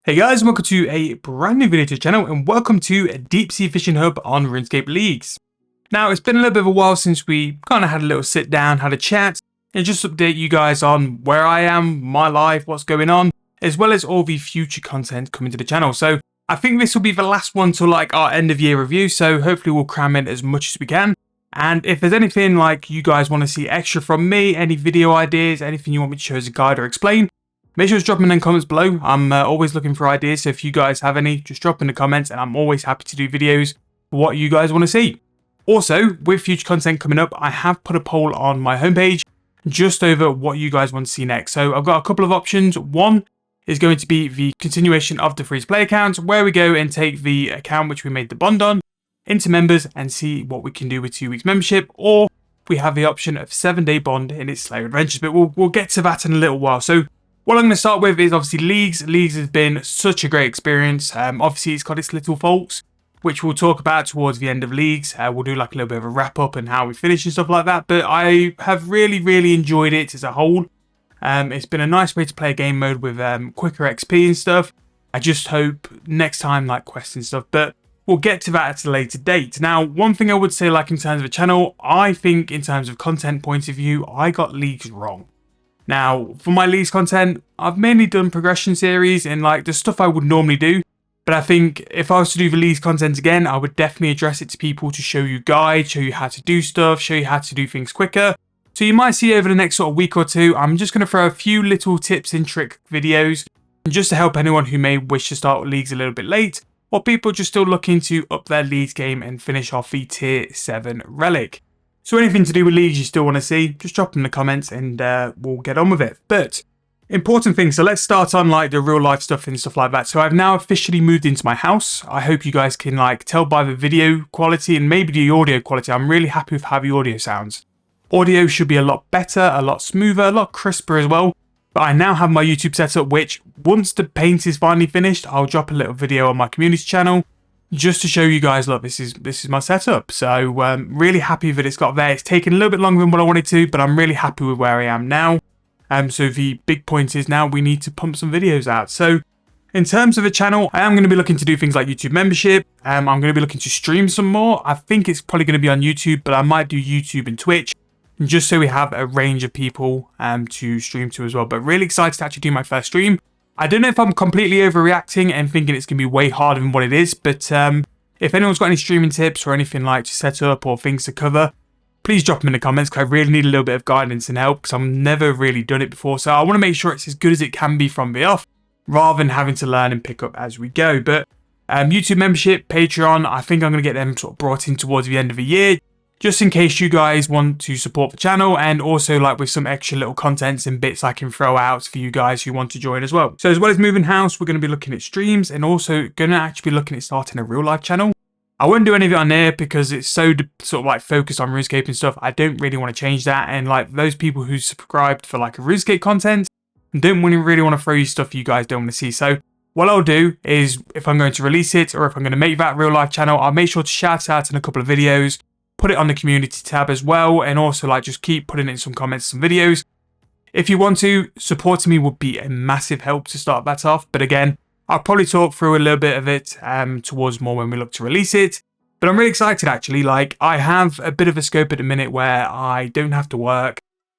Hey guys, welcome to a brand new video to the channel and welcome to a Deep Sea Fishing Hub on RuneScape Leagues. Now it's been a little bit of a while since we kind of had a little sit down, had a chat and just update you guys on where I am, my life, what's going on, as well as all the future content coming to the channel. So I think this will be the last one to like our end of year review, so hopefully we'll cram in as much as we can. And if there's anything like you guys want to see extra from me, any video ideas, anything you want me to show as a guide or explain, make sure to drop them in the comments below. I'm always looking for ideas, so if you guys have any, just drop in the comments and I'm always happy to do videos for what you guys want to see. Also, with future content coming up, I have put a poll on my homepage just over what you guys want to see next. So I've got a couple of options. One is going to be the continuation of the free-to-play account, where we go and take the account which we made the bond on into members and see what we can do with 2 weeks membership, or we have the option of 7-day bond in its Slayer Adventures, but we'll get to that in a little while. So what I'm going to start with is obviously Leagues. Leagues has been such a great experience. Obviously, it's got its little faults, which we'll talk about towards the end of Leagues. We'll do like a little bit of a wrap up and how we finish and stuff like that. But I have really enjoyed it as a whole. It's been a nice way to play a game mode with quicker XP and stuff. I just hope next time like quests and stuff. But we'll get to that at a later date. Now, one thing I would say, like in terms of a channel, I think in terms of content point of view, I got Leagues wrong. Now, for my Leagues content, I've mainly done progression series and like the stuff I would normally do. But I think if I was to do the Leagues content again, I would definitely address it to people to show you guides, show you how to do stuff, show you how to do things quicker. So you might see over the next sort of week or two, I'm just going to throw a few little tips and trick videos just to help anyone who may wish to start Leagues a little bit late, or people just still looking to up their Leagues game and finish off the tier 7 relic. So anything to do with Leagues you still want to see, just drop in the comments and we'll get on with it. But important things, so let's start on like the real life stuff and stuff like that. So I've now officially moved into my house. I hope you guys can like tell by the video quality and maybe the audio quality. I'm really happy with how the audio sounds. Audio should be a lot better, a lot smoother, a lot crisper as well. But I now have my YouTube setup, which once the paint is finally finished, I'll drop a little video on my community channel just to show you guys, look, this is my setup. So really happy that it's got there. It's taken a little bit longer than what I wanted to, but I'm really happy with where I am now. So the big point is now we need to pump some videos out. So in terms of a channel, I am going to be looking to do things like YouTube membership. I'm going to be looking to stream some more. I think it's probably going to be on YouTube, but I might do YouTube and Twitch, just so we have a range of people to stream to as well. But really excited to actually do my first stream. I don't know if I'm completely overreacting and thinking it's going to be way harder than what it is, but if anyone's got any streaming tips or anything like to set up or things to cover, please drop them in the comments, because I really need a little bit of guidance and help, because I've never really done it before. So I want to make sure it's as good as it can be from the off, rather than having to learn and pick up as we go. But YouTube membership, Patreon, I think I'm going to get them sort of brought in towards the end of the year, just in case you guys want to support the channel, and also like with some extra little contents and bits I can throw out for you guys who want to join as well. So as well as moving house, we're going to be looking at streams and also going to actually be looking at starting a real life channel. I won't do any of it on there because it's so sort of like focused on RuneScape and stuff. I don't really want to change that, and like those people who subscribed for like a RuneScape content don't really want to throw you stuff you guys don't want to see. So what I'll do is, if I'm going to release it or if I'm going to make that real life channel, I'll make sure to shout it out in a couple of videos, put it on the community tab as well, and also like just keep putting in some comments, some videos. If you want to, supporting me would be a massive help to start that off. But again, I'll probably talk through a little bit of it towards more when we look to release it. But I'm really excited actually. Like, I have a bit of a scope at the minute where I don't have to work.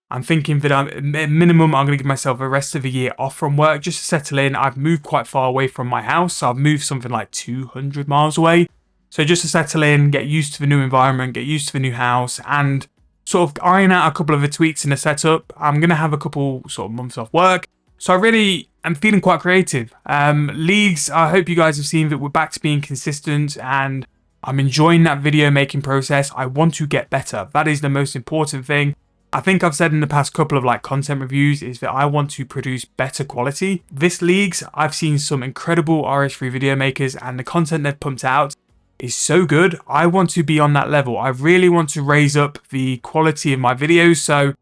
I'm thinking that at minimum, I'm going to give myself the rest of the year off from work just to settle in. I've moved quite far away from my house. So I've moved something like 200 miles away. So just to settle in, get used to the new environment, get used to the new house, and sort of iron out a couple of the tweaks in the setup. I'm going to have a couple sort of months off work. So I really am feeling quite creative. Leagues, I hope you guys have seen that we're back to being consistent, and I'm enjoying that video making process. I want to get better. That is the most important thing. I think I've said in the past couple of like content reviews is that I want to produce better quality. This Leagues, I've seen some incredible RS3 video makers, and the content they've pumped out is so good. I want to be on that level. I really want to raise up the quality of my videos. So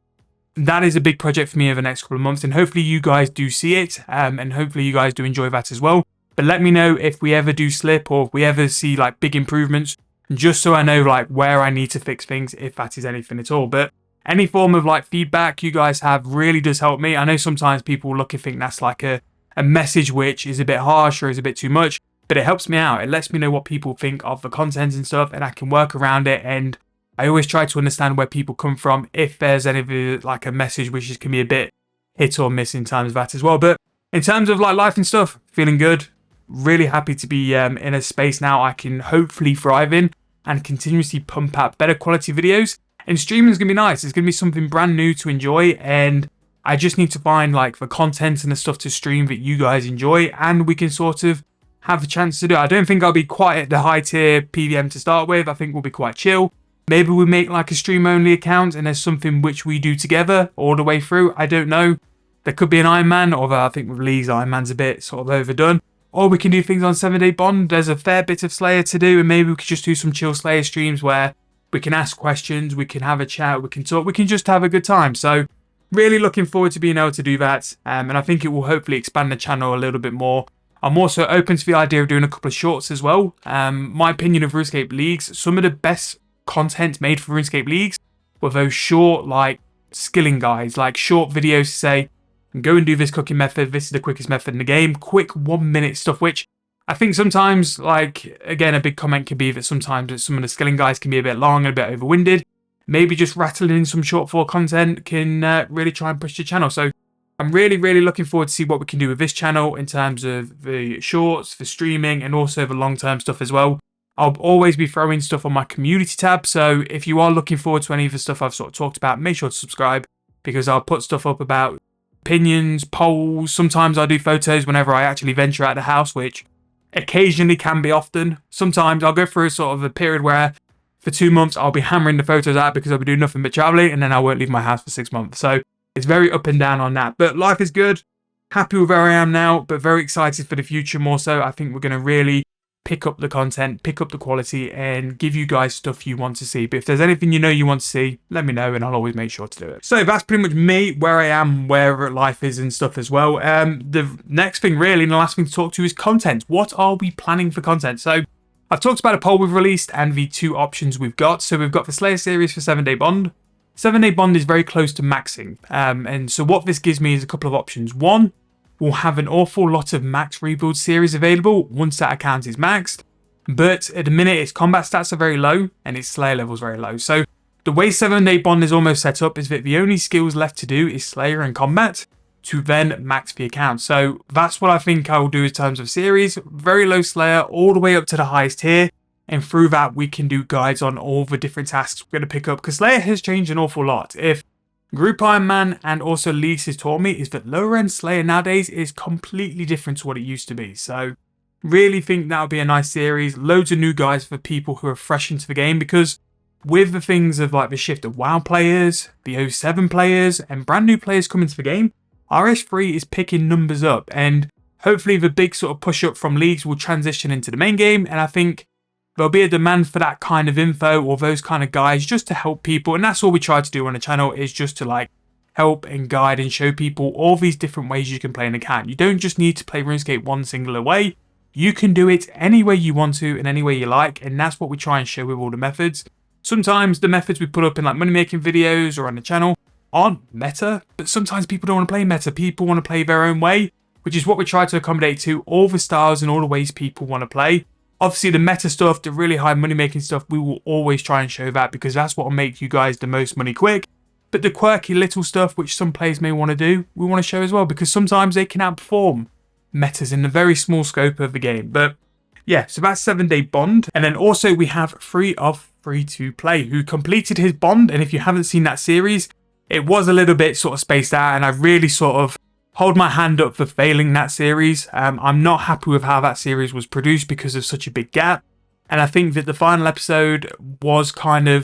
that is a big project for me over the next couple of months, and hopefully you guys do see it, and hopefully you guys do enjoy that as well. But let me know if we ever do slip, or if we ever see like big improvements, just so I know like where I need to fix things, if that is anything at all. But any form of like feedback you guys have really does help me. I know sometimes people look and think that's like a a message which is a bit harsh or is a bit too much, but it helps me out. It lets me know what people think of the content and stuff, and I can work around it. And I always try to understand where people come from if there's any like a message which can be a bit hit or miss in terms of that as well. But in terms of like life and stuff, feeling good. Really happy to be in a space now I can hopefully thrive in and continuously pump out better quality videos. And streaming is going to be nice. It's going to be something brand new to enjoy, and I just need to find like the content and the stuff to stream that you guys enjoy, and we can sort of have the chance to do it. I don't think I'll be quite at the high tier PVM to start with. I think we'll be quite chill. Maybe we make like a stream only account and there's something which we do together all the way through. I don't know. There could be an Iron Man, although I think with League's Iron Man's a bit sort of overdone. Or we can do things on 7 Day Bond. There's a fair bit of Slayer to do, and maybe we could just do some chill Slayer streams where we can ask questions, we can have a chat, we can talk, we can just have a good time. So really looking forward to being able to do that, and I think it will hopefully expand the channel a little bit more. I'm also open to the idea of doing a couple of shorts as well. My opinion of RuneScape Leagues, some of the best content made for RuneScape Leagues were those short, like, skilling guides, like short videos to say, go and do this cooking method, this is the quickest method in the game, quick 1 minute stuff, which I think sometimes, like, again, a big comment could be that sometimes some of the skilling guides can be a bit long and a bit overwinded. Maybe just rattling in some short form content can really try and push the channel. So I'm really looking forward to see what we can do with this channel in terms of the shorts, the streaming, and also the long-term stuff as well. I'll always be throwing stuff on my community tab, so if you are looking forward to any of the stuff I've sort of talked about, make sure to subscribe, because I'll put stuff up about opinions, polls. Sometimes I do photos whenever I actually venture out of the house, which occasionally can be often. Sometimes I'll go through sort of a period where for 2 months I'll be hammering the photos out because I'll be doing nothing but traveling, and then I won't leave my house for 6 months. So it's very up and down on that. But life is good. Happy with where I am now, but very excited for the future more so. I think we're going to really pick up the content, pick up the quality, and give you guys stuff you want to see. But if there's anything you want to see, let me know and I'll always make sure to do it. So that's pretty much me, where I am, where life is and stuff as well. The next thing really, and the last thing to talk to is content. What are we planning for content? So I've talked about a poll we've released and the 2 options we've got. So we've got the Slayer series for 7 Day Bond. 7 Day Bond is very close to maxing. And so what this gives me is a couple of options. One, we'll have an awful lot of max rebuild series available once that account is maxed. But at the minute, its combat stats are very low and its Slayer level is very low. So the way 7 Day Bond is almost set up is that the only skills left to do is Slayer and combat to then max the account. So that's what I think I will do in terms of series. Very low Slayer all the way up to the highest tier. And through that, we can do guides on all the different tasks we're going to pick up. Because Slayer has changed an awful lot. If Group Iron Man and also Leagues has taught me is that lower end Slayer nowadays is completely different to what it used to be. So really think that'll be a nice series. Loads of new guys for people who are fresh into the game, because with the things of like the shift of WoW players, the 07 players, and brand new players coming to the game, RS3 is picking numbers up, and hopefully the big sort of push up from Leagues will transition into the main game, and I think there'll be a demand for that kind of info or those kind of guides just to help people. And that's all we try to do on the channel, is just to like help and guide and show people all these different ways you can play an account. You don't just need to play RuneScape one singular way. You can do it any way you want to and any way you like. And that's what we try and show with all the methods. Sometimes the methods we put up in like money making videos or on the channel aren't meta, but sometimes people don't want to play meta. People want to play their own way, which is what we try to accommodate to all the styles and all the ways people want to play. Obviously, the meta stuff, the really high money-making stuff, we will always try and show that, because that's what will make you guys the most money quick. But the quirky little stuff, which some players may want to do, we want to show as well, because sometimes they can outperform metas in the very small scope of the game. But yeah, so that's 7 Day Bond. And then also we have 3 of Free to Play, who completed his Bond. And if you haven't seen that series, it was a little bit sort of spaced out, and I really sort of hold my hand up for failing that series. I'm not happy with how that series was produced because of such a big gap. And I think that the final episode was kind of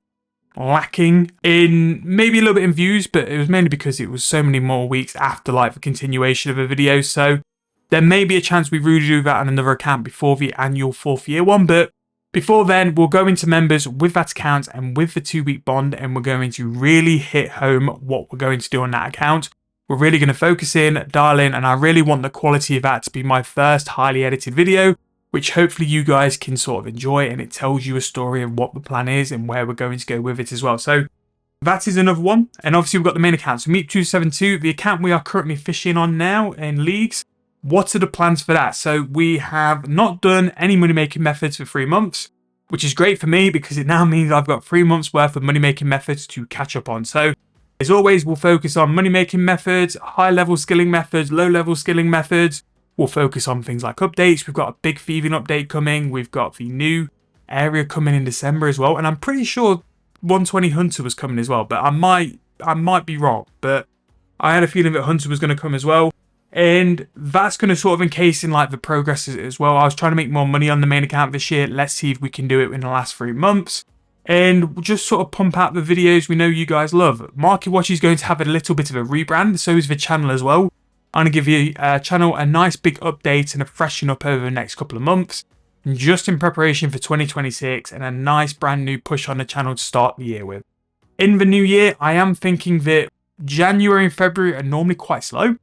lacking in maybe a little bit in views, but it was mainly because it was so many more weeks after like the continuation of a video. So there may be a chance we redo that on another account before the annual 4th year one. But before then, we'll go into members with that account and with the 2-week bond, and we're going to really hit home what we're going to do on that account. We're really going to focus in, dial in, and I really want the quality of that to be my first highly edited video, which hopefully you guys can sort of enjoy, and it tells you a story of what the plan is and where we're going to go with it as well. So that is another one. And obviously we've got the main account. So Meep272, the account we are currently fishing on now in Leagues. what are the plans for that? So we have not done any money making methods for 3 months, which is great for me because it now means I've got 3 months worth of money making methods to catch up on. So as always, we'll focus on money making methods, high level skilling methods, low level skilling methods. We'll focus on things like updates. We've got a big thieving update coming. We've got the new area coming in December as well. And I'm pretty sure 120 Hunter was coming as well, but I might be wrong. But I had a feeling that Hunter was going to come as well. And that's going to sort of encase in like the progress as well. I was trying to make more money on the main account this year. Let's see if we can do it in the last 3 months. And we'll just sort of pump out the videos we know you guys love. Market Watch is going to have a little bit of a rebrand. So is the channel as well. I'm going to give you channel a nice big update and a freshen up over the next couple of months. Just in preparation for 2026 and a nice brand new push on the channel to start the year with. In the new year, I am thinking that January and February are normally quite slow.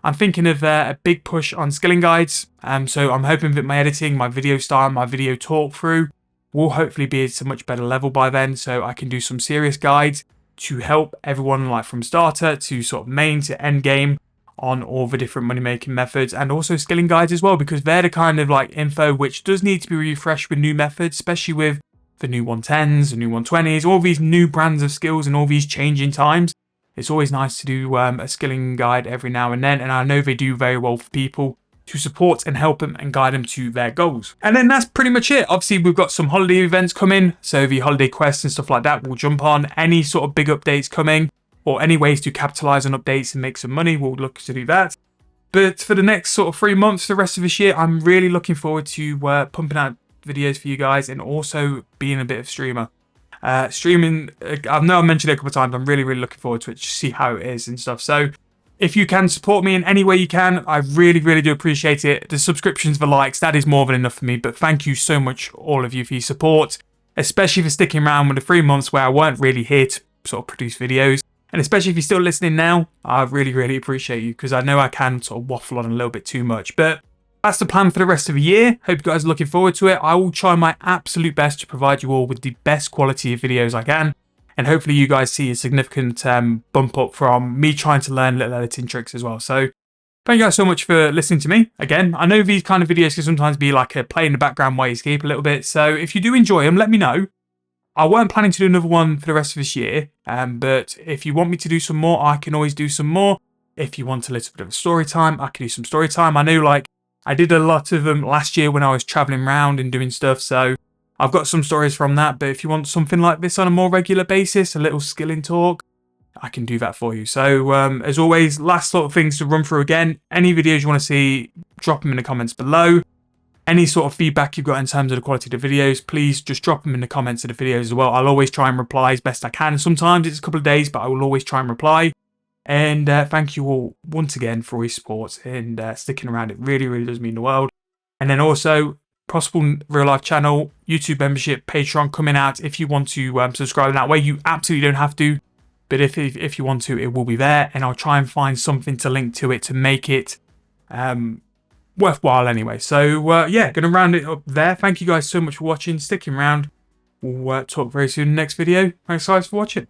I'm thinking of a big push on skilling guides. So I'm hoping that my editing, my video style, my video talk through will hopefully be at a much better level by then. So I can do some serious guides to help everyone like from starter to sort of main to end game on all the different money making methods, and also skilling guides as well, because they're the kind of like info which does need to be refreshed with new methods, especially with the new 110s, the new 120s, all these new brands of skills and all these changing times. It's always nice to do a skilling guide every now and then, and I know they do very well for people to support and help them and guide them to their goals. And then that's pretty much it. Obviously, we've got some holiday events coming, so the holiday quests and stuff like that we'll jump on. Any sort of big updates coming, or any ways to capitalize on updates and make some money, we'll look to do that. But for the next sort of 3 months, the rest of this year, I'm really looking forward to pumping out videos for you guys and also being a bit of streamer. Streaming, I know I mentioned it a couple of times, I'm really looking forward to it, to see how it is and stuff. So if you can support me in any way you can, I really do appreciate it. The subscriptions, the likes, that is more than enough for me. But thank you so much, all of you, for your support, especially for sticking around with the 3 months where I weren't really here to sort of produce videos. And especially if you're still listening now, I really appreciate you, because I know I can sort of waffle on a little bit too much. But that's the plan for the rest of the year. Hope you guys are looking forward to it. I will try my absolute best to provide you all with the best quality of videos I can. And hopefully you guys see a significant bump up from me trying to learn little editing tricks as well. So thank you guys so much for listening to me. Again, I know these kind of videos can sometimes be like a play in the background while you escape a little bit. So if you do enjoy them, let me know. I weren't planning to do another one for the rest of this year, but if you want me to do some more, I can always do some more. If you want a little bit of a story time, I can do some story time. I know, like, I did a lot of them last year when I was traveling around and doing stuff, so I've got some stories from that. But if you want something like this on a more regular basis, a little skilling talk, I can do that for you. So as always, last sort of things to run through again. Any videos you want to see, drop them in the comments below. Any sort of feedback you've got in terms of the quality of the videos, please just drop them in the comments of the videos as well. I'll always try and reply as best I can. Sometimes it's a couple of days, but I will always try and reply. And thank you all once again for all your support and sticking around. It really does mean the world. And then also, possible real life channel, YouTube membership, Patreon coming out. If you want to subscribe that way, you absolutely don't have to. But if you want to, it will be there. And I'll try and find something to link to it to make it worthwhile anyway. So yeah, gonna round it up there. Thank you guys so much for watching, sticking around. We'll talk very soon in the next video. Thanks guys for watching.